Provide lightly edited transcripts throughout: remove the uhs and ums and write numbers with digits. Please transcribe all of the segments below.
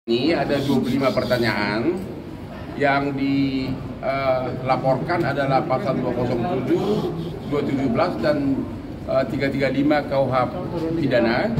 Ini ada 25 pertanyaan yang dilaporkan adalah pasal 207, 217 dan 335 KUHP pidana.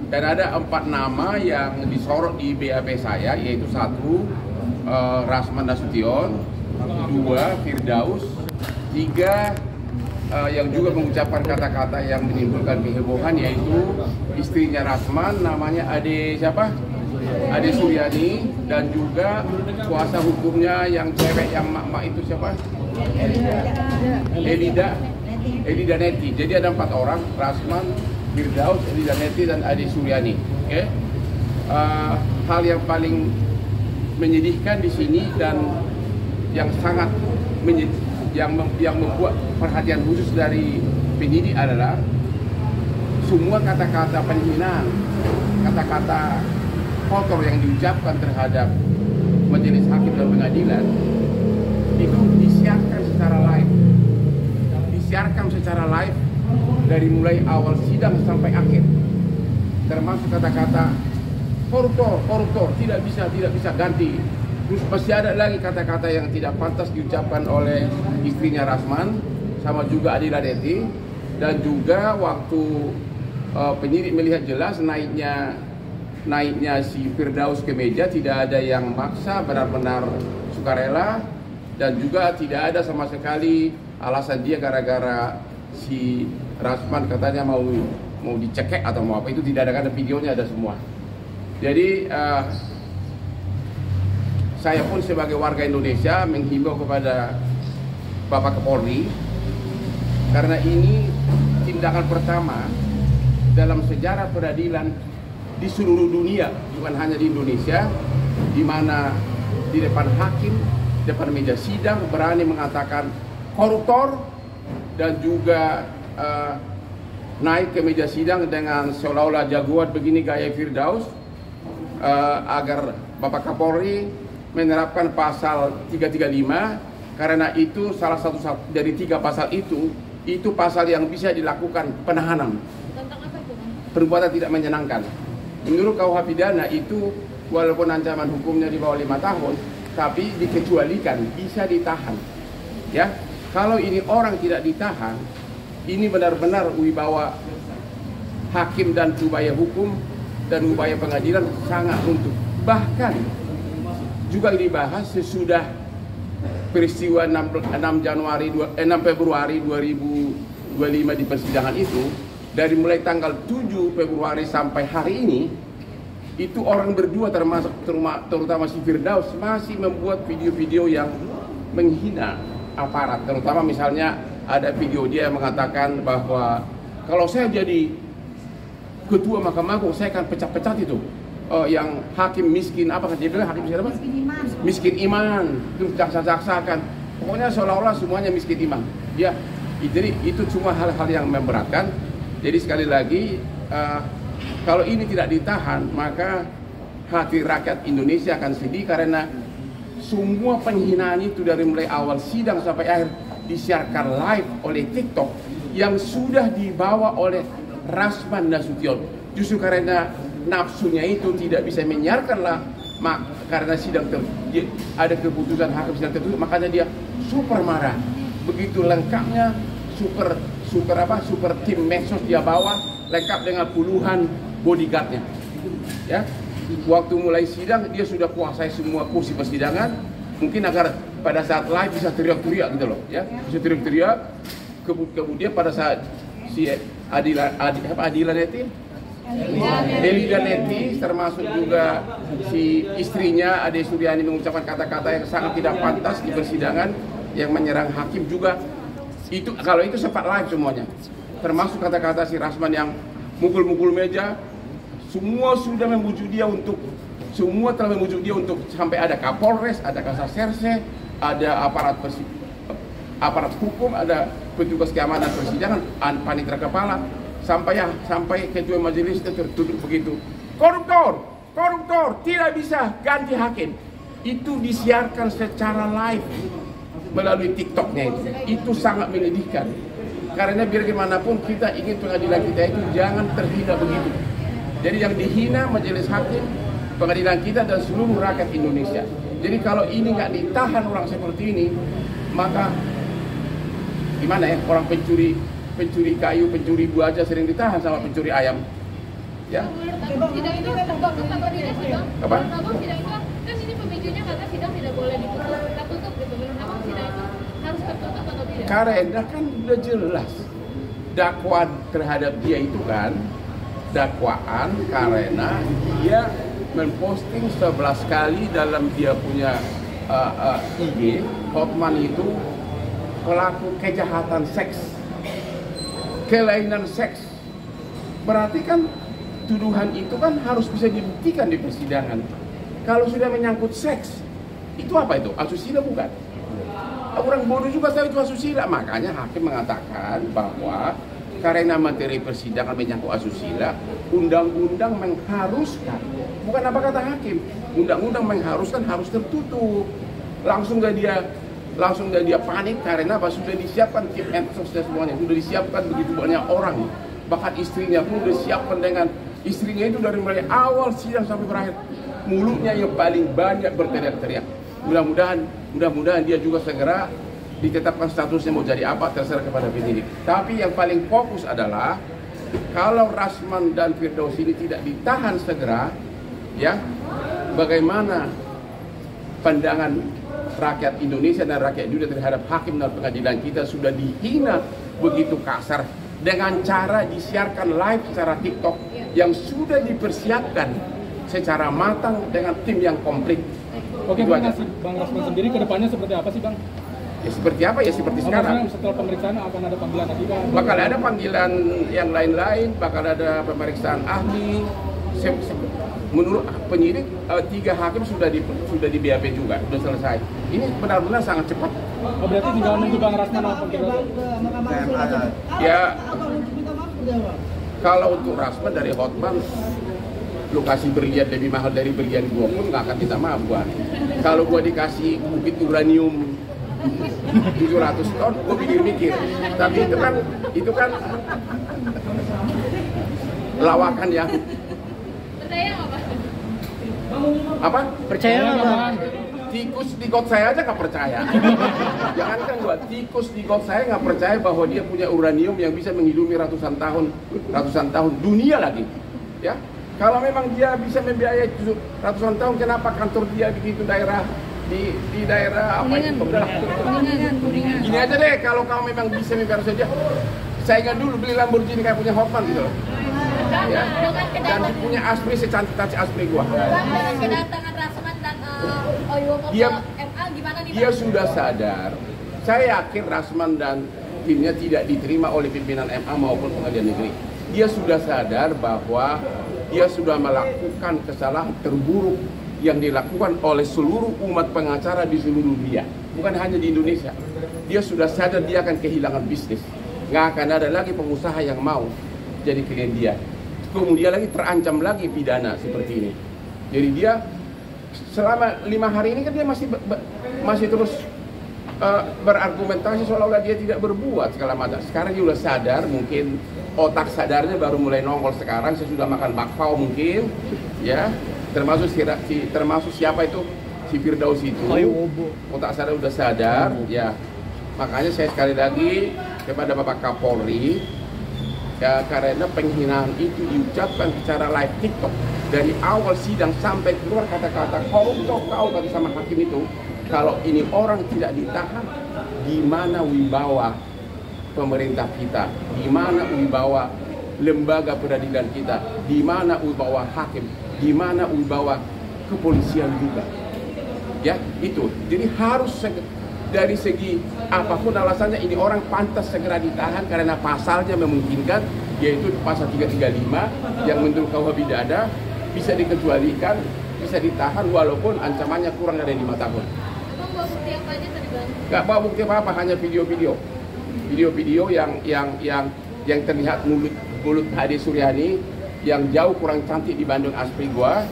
Dan ada 4 nama yang disorot di BAP saya, yaitu 1 Rasman Nasution, 2 Firdaus, 3 yang juga mengucapkan kata-kata yang menimbulkan kehebohan, yaitu istrinya Rasman, namanya Ade siapa? Ade Suryani, dan juga kuasa hukumnya yang cewek yang mak-mak itu siapa? Elida Neti. Jadi ada 4 orang, Rasman, Firdaus, Elida Neti, dan Ade Suryani. Okay? Hal yang paling menyedihkan di sini dan yang sangat yang membuat perhatian khusus dari penyidik adalah semua kata-kata penghinaan, kata-kata kotor yang diucapkan terhadap majelis hakim dan pengadilan itu disiarkan secara live dari mulai awal sidang sampai akhir, termasuk kata-kata koruptor tidak bisa ganti. Terus pasti ada lagi kata-kata yang tidak pantas diucapkan oleh istrinya Rasman sama juga Adila Deti. Dan juga waktu penyidik melihat jelas naiknya si Firdaus ke meja, tidak ada yang maksa, benar-benar sukarela, dan juga tidak ada sama sekali alasan dia gara-gara si Rasman katanya mau dicekek atau mau apa, itu tidak ada, karena videonya ada semua. Jadi saya pun sebagai warga Indonesia menghimbau kepada Bapak Kapolri, karena ini tindakan pertama dalam sejarah peradilan di seluruh dunia, bukan hanya di Indonesia, di mana di depan hakim, depan meja sidang berani mengatakan koruptor, dan juga naik ke meja sidang dengan seolah-olah jagoan begini gaya Firdaus, agar Bapak Kapolri menerapkan pasal 335, karena itu salah satu dari 3 pasal itu pasal yang bisa dilakukan penahanan. Tentang apa itu? Perbuatan tidak menyenangkan. Menurut KUHP pidana itu walaupun ancaman hukumnya di bawah 5 tahun, tapi dikecualikan, bisa ditahan. Ya, kalau ini orang tidak ditahan, ini benar-benar wibawa hakim dan upaya hukum dan upaya pengadilan sangat runtuh. Bahkan juga dibahas sesudah peristiwa 6 Februari 2025 di persidangan itu. Dari mulai tanggal 7 Februari sampai hari ini, itu orang berdua terutama si Firdaus masih membuat video-video yang menghina aparat. Terutama misalnya ada video dia yang mengatakan bahwa kalau saya jadi ketua Mahkamah Agung, saya akan pecat-pecat itu yang hakim miskin, apa kan dia bilang, hakim siapa? Miskin iman. Terus jaksa-jaksa kan, pokoknya seolah-olah semuanya miskin iman. Ya, jadi itu cuma hal-hal yang memberatkan. Jadi sekali lagi, kalau ini tidak ditahan, maka hati rakyat Indonesia akan sedih, karena semua penghinaan itu dari mulai awal sidang sampai akhir disiarkan live oleh TikTok yang sudah dibawa oleh Rasman Nasution. Justru karena nafsunya itu tidak bisa menyiarkanlah, karena sidang ada keputusan hakim sidang tertutup, makanya dia super marah. Begitu lengkapnya super tim medsos dia bawa, lengkap dengan puluhan bodyguardnya. Ya, waktu mulai sidang dia sudah kuasai semua kursi persidangan, mungkin agar pada saat live bisa teriak-teriak gitu loh, ya, bisa teriak-teriak. Kemudian pada saat si Elida Neti, termasuk juga si istrinya Ade Suryani mengucapkan kata-kata yang sangat tidak pantas di persidangan yang menyerang hakim juga. Itu kalau itu sempat live semuanya, termasuk kata-kata si Rasman yang mukul-mukul meja. Semua telah membujuk dia untuk sampai ada Kapolres, ada Kasaserse, ada aparat hukum, ada petugas keamanan persidangan, panitera kepala, sampai ketua majelis tertuduh begitu. Koruptor tidak bisa ganti hakim. Itu disiarkan secara live melalui TikToknya itu sangat menyedihkan. Karena biar gimana pun kita ingin pengadilan kita itu jangan terhina begitu. Jadi yang dihina majelis hakim, pengadilan kita dan seluruh rakyat Indonesia. Jadi kalau ini nggak ditahan orang seperti ini, maka gimana ya, orang pencuri kayu, pencuri buah aja sering ditahan sama pencuri ayam. Ya. Sidang itu Apa? Kan ini pemicunya kata sidang tidak boleh tertutup gitu. Menurut Abang sidang itu harus tertutup atau tidak? Karena kan udah jelas dakwaan terhadap dia itu kan dakwaan karena dia memposting 11 kali dalam dia punya IG, Hotman itu pelaku kejahatan seks, kelainan seks. Berarti kan tuduhan itu kan harus bisa dibuktikan di persidangan. Kalau sudah menyangkut seks, itu apa itu? Asusila bukan? Orang bodoh juga tahu itu asusila. Makanya hakim mengatakan bahwa karena materi persidangan menyangkut asusila, undang-undang mengharuskan, bukan apa kata hakim, undang-undang mengharuskan harus tertutup. Langsung dia panik karena apa? Sudah disiapkan tim medsos dan semuanya, sudah disiapkan begitu banyak orang, bahkan istrinya pun sudah disiapkan dengan istrinya itu dari mulai awal sidang sampai berakhir, mulutnya yang paling banyak berteriak-teriak. Mudah-mudahan dia juga segera ditetapkan statusnya mau jadi apa terserah kepada penyidik. Tapi yang paling fokus adalah kalau Rasman dan Firdaus ini tidak ditahan segera, ya, bagaimana pandangan rakyat Indonesia dan rakyat dunia terhadap hakim dan pengadilan kita sudah dihina begitu kasar dengan cara disiarkan live secara TikTok yang sudah dipersiapkan secara matang dengan tim yang komplit. Oke, Bang Rasman sendiri ke depannya seperti apa sih, Bang? Ya seperti apa ya, seperti sekarang. Setelah pemeriksaan akan ada panggilan lagi, Bang? Bakal ada panggilan yang lain-lain, bakal ada pemeriksaan ahli. Menurut penyidik 3 hakim sudah di BAP juga, sudah selesai. Ini benar-benar sangat cepat. Oh, berarti tinggal nunggu Bang Rasman apa kira-kira? Ya, kalau untuk Rasman dari Hotman, lu kasih berlian lebih mahal dari berlian gua pun nggak akan minta maaf gua. Kalau gua dikasih bukit uranium 700 ton, gua pikir-pikir. Tapi itu kan lawakan ya. Percaya nggak, Pak? Apa? Percaya nggak, Bang? Tikus di got saya aja nggak percaya. Jangankan gua, tikus di got saya nggak percaya bahwa dia punya uranium yang bisa menghidupi ratusan tahun dunia lagi. Ya. Kalau memang dia bisa membiayai ratusan tahun, kenapa kantor dia di daerah di daerah apa itu? Kuningan. Gini aja deh, kalau kamu memang bisa membiayai saja, saya ingat dulu beli Lamborghini kayak punya Hotman gitu loh. Ya. Dan punya Aspri secantik Aspri gua. Dengan kedatangan Rasman dan Oywono ke MA gimana nih, Pak? Dia sudah sadar. Saya yakin Rasman dan timnya tidak diterima oleh pimpinan MA maupun pengadilan negeri. Dia sudah sadar bahwa dia sudah melakukan kesalahan terburuk yang dilakukan oleh seluruh umat pengacara di seluruh dunia, bukan hanya di Indonesia. Dia sudah sadar dia akan kehilangan bisnis, nggak akan ada lagi pengusaha yang mau jadi klien dia. Kemudian lagi terancam lagi pidana seperti ini. Jadi dia selama 5 hari ini kan dia masih terus berargumentasi seolah-olah dia tidak berbuat segala macam. Sekarang dia sudah sadar, mungkin otak sadarnya baru mulai nongol sekarang. Saya sudah makan bakpao mungkin, ya, termasuk siapa itu, si Firdaus itu, otak sadar sudah sadar, ya. Makanya saya sekali lagi kepada Bapak Kapolri, ya, karena penghinaan itu diucapkan secara live TikTok dari awal sidang sampai keluar kata-kata koruptor kau kata sama hakim itu. Kalau ini orang tidak ditahan, di mana wibawa pemerintah kita, di mana wibawa lembaga peradilan kita, di mana wibawa hakim, di mana wibawa kepolisian juga. Ya, itu. Jadi harus dari segi apapun alasannya ini orang pantas segera ditahan karena pasalnya memungkinkan, yaitu pasal 335 yang menurut KUH pidana bisa dikecualikan, bisa ditahan walaupun ancamannya kurang dari 5 tahun. Abang bawa bukti apa aja tadi, Bang? Nggak bawa bukti apa-apa, hanya video-video yang terlihat mulut Hadi Suryani yang jauh kurang cantik dibanding Aspri gua.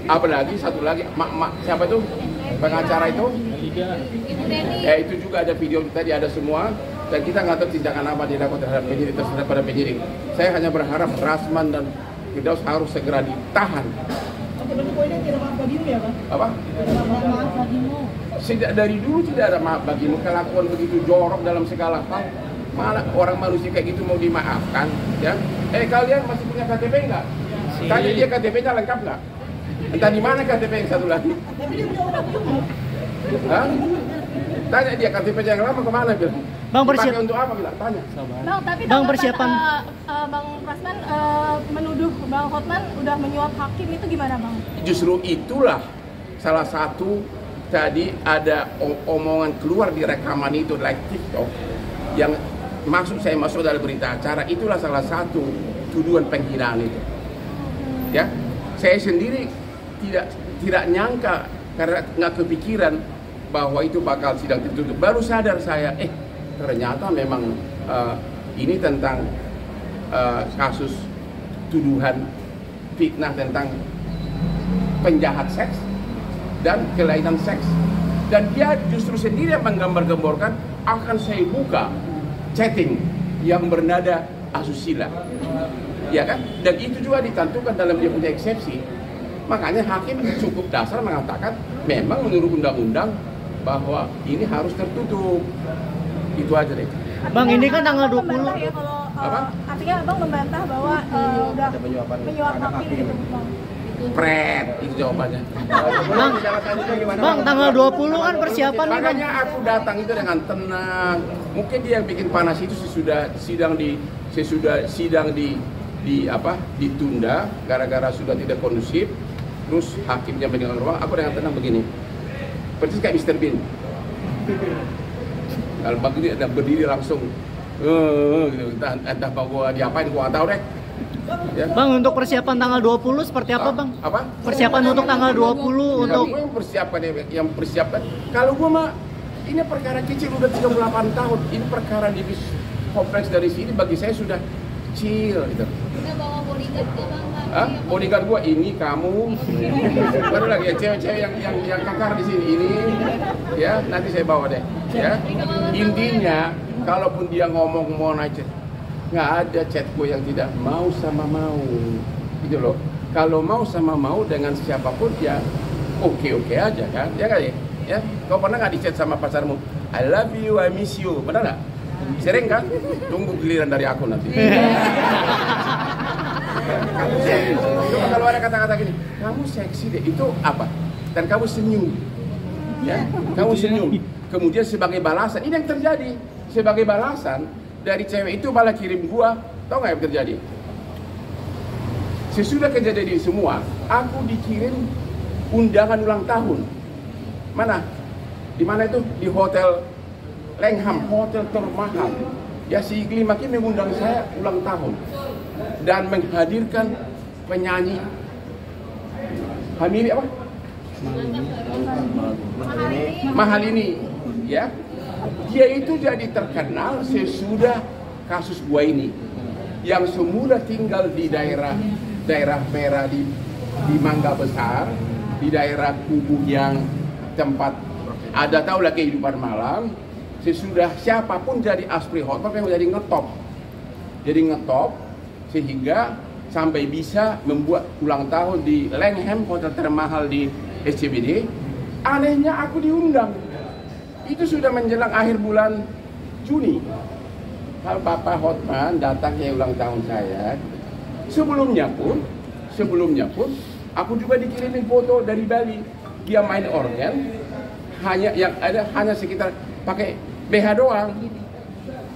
Apalagi satu lagi siapa itu pengacara itu? Ibu Deni. Ya itu juga ada video tadi, ada semua, dan kita nggak tahu tindakan apa dilakukan terhadap penyidik pada penyidik. Saya hanya berharap Rasman dan Firdaus harus segera ditahan Oke, berarti poinnya tidak maaf bagimu ya, Bang? Apa? Tidak maaf bagimu. Dari dulu tidak ada maaf bagimu, kelakuan begitu jorok dalam segala hal. Mana orang manusia kayak gitu mau dimaafkan, ya? Kalian masih punya KTP nggak? Tanya dia KTP-nya lengkap nggak? Entah di mana KTP yang satu lagi? Tapi dia punya orang juga. Hah? Tanya dia KTP yang lama kemana bilang? Bang, Dipakai untuk apa bilang? Tanya. Bang, tapi Bang, tanggapan, persiapan. Bang Prasman menuduh Bang Hotman udah menyuap hakim itu gimana, Bang? Justru itulah salah satu tadi ada omongan keluar di rekaman itu like TikTok yang saya masuk dalam berita acara, itulah salah satu tuduhan penghinaan itu. Ya, saya sendiri tidak nyangka karena nggak kepikiran bahwa itu bakal sidang tertutup. Baru sadar saya, ternyata memang ini tentang kasus tuduhan fitnah tentang penjahat seks dan kelainan seks. Dan dia justru sendiri yang menggambar-gemborkan akan saya buka chatting yang bernada asusila. Ya kan? Dan itu juga ditentukan dalam dia punya eksepsi. Makanya hakim cukup dasar mengatakan memang menurut undang-undang bahwa ini harus tertutup. Itu aja deh. Bang, ini kan tanggal 20. Ya, kalau, Apa? artinya Abang membantah bahwa udah menyuap hakim gitu, Bang. Pret, itu jawabannya. Bang, tanggal 20 kan persiapan nih, Bang. Makanya aku datang itu dengan tenang. Mungkin dia yang bikin panas itu sesudah sidang ditunda gara-gara sudah tidak kondusif. Terus hakimnya meninggal ruang, aku dengan tenang begini. Persis kayak Mr. Bean. Kalau begini ada berdiri langsung gitu. Entah mau gua diapain, gua nggak tahu deh. Ya. Bang, untuk persiapan tanggal 20 seperti apa, Bang? Apa? Persiapan untuk tanggal 20 untuk yang persiapkan. Kalau gua mah ini perkara kecil udah 38 tahun. Ini perkara di kompleks dari sini bagi saya sudah kecil gitu. Udah bawa bodyguard ke Bang? Bodyguard gua ini kamu. Baru lagi ya cewek-cewek yang kakar di sini ini. Ya, nanti saya bawa deh. Ya. Intinya kalaupun dia ngomong mau naik nggak ada chat gue yang tidak mau sama mau gitu loh. Kalau mau sama mau dengan siapapun ya oke aja kan, ya kali ya. Kau pernah nggak di chat sama pacarmu I love you, I miss you, pernah nggak? Sering kan? Tunggu giliran dari aku nanti. Coba kalau ada kata-kata gini, kamu seksi deh, itu apa? Dan kamu senyum, ya, kamu senyum. Kemudian sebagai balasan, ini yang terjadi. Sebagai balasan dari cewek itu malah kirim gua, tau nggak yang terjadi? Sesudah kejadian ini semua, aku dikirim undangan ulang tahun. Mana? Di mana itu? Di hotel Langham, hotel termahal. Ya si Igli Maki mengundang saya ulang tahun dan menghadirkan penyanyi Hamili apa? Mahal ini, ya. Dia itu jadi terkenal sesudah kasus gua ini, yang semula tinggal di daerah merah di Mangga Besar, di daerah Kubu yang tempat ada tahu lah kehidupan malam. Sesudah siapapun jadi Aspri Hotman yang jadi ngetop sehingga sampai bisa membuat ulang tahun di Langham, hotel termahal di SCBD. Anehnya aku diundang. Itu sudah menjelang akhir bulan Juni. Kalau Bapak Hotman datang ke ulang tahun saya. Sebelumnya pun aku juga dikirimin foto dari Bali. Dia main organ, hanya sekitar pakai BH doang.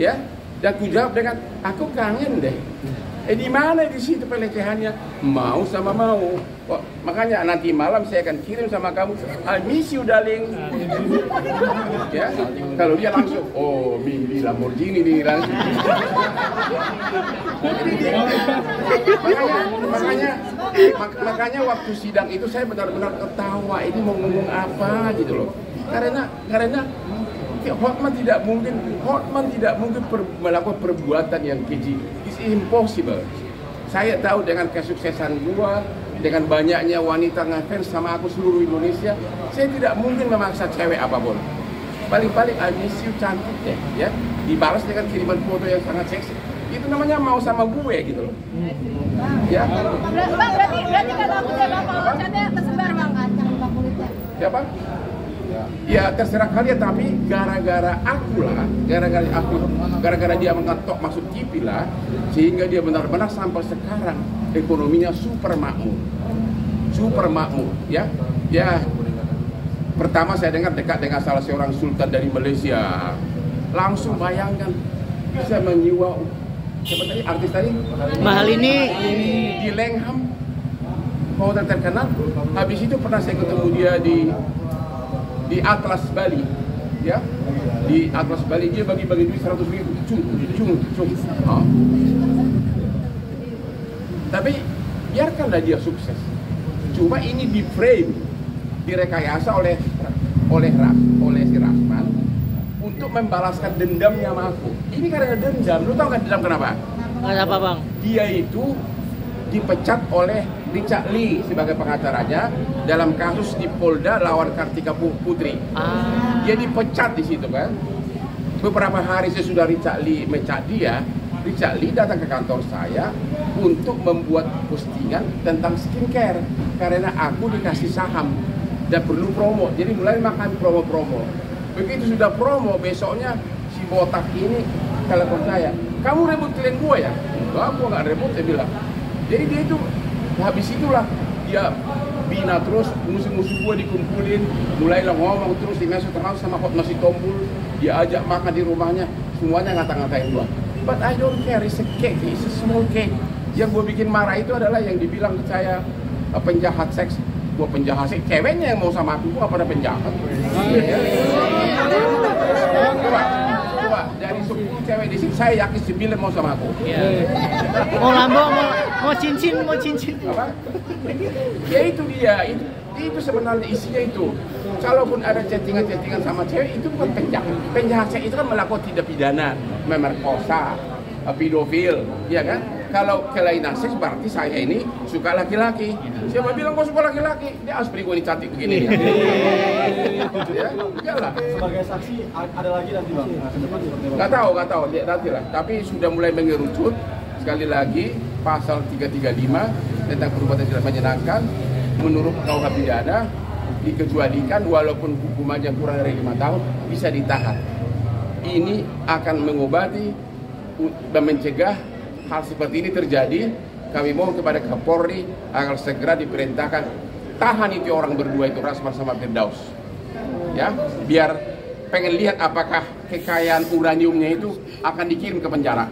Ya. Dan aku jawab dengan aku kangen deh. Di mana di situ pelecehannya? Mau sama mau. Oh, makanya nanti malam saya akan kirim sama kamu. I miss you darling. Ya, kalau dia langsung, oh mimpi Lamborghini nih langsung. makanya waktu sidang itu saya benar-benar ketawa. Ini mau ngomong apa gitu loh. Karena Hotman tidak mungkin melakukan perbuatan yang keji. It's impossible. Saya tahu dengan kesuksesan gua, dengan banyaknya wanita ngefans sama aku seluruh Indonesia, saya tidak mungkin memaksa cewek apapun. Paling-paling I miss you cantik deh, ya. Dibalas dengan kiriman foto yang sangat seksi. Itu namanya mau sama gue gitu loh. Ya. Bang, berarti kalau rambutnya Bapak catnya tersebar Bang kan tanpa kulitnya. Siapa? Ya terserah kalian, tapi gara-gara aku lah, gara-gara dia mengetok masuk TV lah, sehingga dia benar-benar sampai sekarang ekonominya super makmur, ya. Ya, pertama saya dengar dekat dengan salah seorang sultan dari Malaysia, langsung bayangkan bisa menyewa siapa tadi artis tadi? Mahal ini Di Langham, hotel terkenal. Habis itu pernah saya ketemu dia di Atlas Bali, ya, di Atlas Bali dia bagi-bagi duit 100.000, cung. Tapi biarkanlah dia sukses. Cuma ini di frame, direkayasa oleh si Rasman untuk membalaskan dendamnya sama aku. Ini karena dendam. Lu tau kan dendam kenapa? apa Bang? Dia itu dipecat oleh Richard Lee sebagai pengacaranya dalam kasus di Polda lawan Kartika Putri. Dia dipecat di situ kan. Beberapa hari sesudah Richard Lee mecat dia, Richard Lee datang ke kantor saya untuk membuat postingan tentang skincare karena aku dikasih saham dan perlu promo. Jadi mulai makan promo. Begitu sudah promo, besoknya si botak ini telepon saya, "Kamu rebut klien gua ya?" "Enggak, gua nggak rebut," dia bilang. Jadi dia itu habis itulah dia bina terus, musuh-musuh gua dikumpulin, mulailah ngomong terus di media terkenal sama hot nasi tombul, dia ajak makan di rumahnya, semuanya ngata-ngatain gua. But I don't care, it's a cake, it's a small cake. Yang gua bikin marah itu adalah yang dibilang ke saya penjahat seks. Gua penjahat seks, ceweknya yang mau sama aku, gua pada penjahat. Coba dari 10 cewek di sini saya yakin 9 mau sama aku. Mau lambung, mau cincin. Apa? Ya itu dia, itu sebenarnya isinya itu. Kalaupun ada chattingan sama cewek itu bukan penjahat. Penjahat itu kan melakukan tindak pidana, memerkosa, pedofil, ya kan? Kalau kelainan seks berarti saya ini suka laki-laki. Siapa bilang kau suka laki-laki? Dia aspri gue ini cantik begini. Ya, iyalah. Sebagai saksi ada lagi nanti Bang ke depan seperti apa? Nggak tahu, lihat nanti lah. Tapi sudah mulai mengerucut. Sekali lagi, pasal 335 tentang perbuatan tidak menyenangkan menurut KUH pidana dikecualikan walaupun hukumannya kurang dari 5 tahun bisa ditahan. Ini akan mengobati dan mencegah hal seperti ini terjadi. Kami mohon kepada Kapolri agar segera diperintahkan tahan itu orang berdua itu, Rasman sama Firdaus. Ya, biar pengen lihat apakah kekayaan uraniumnya itu akan dikirim ke penjara.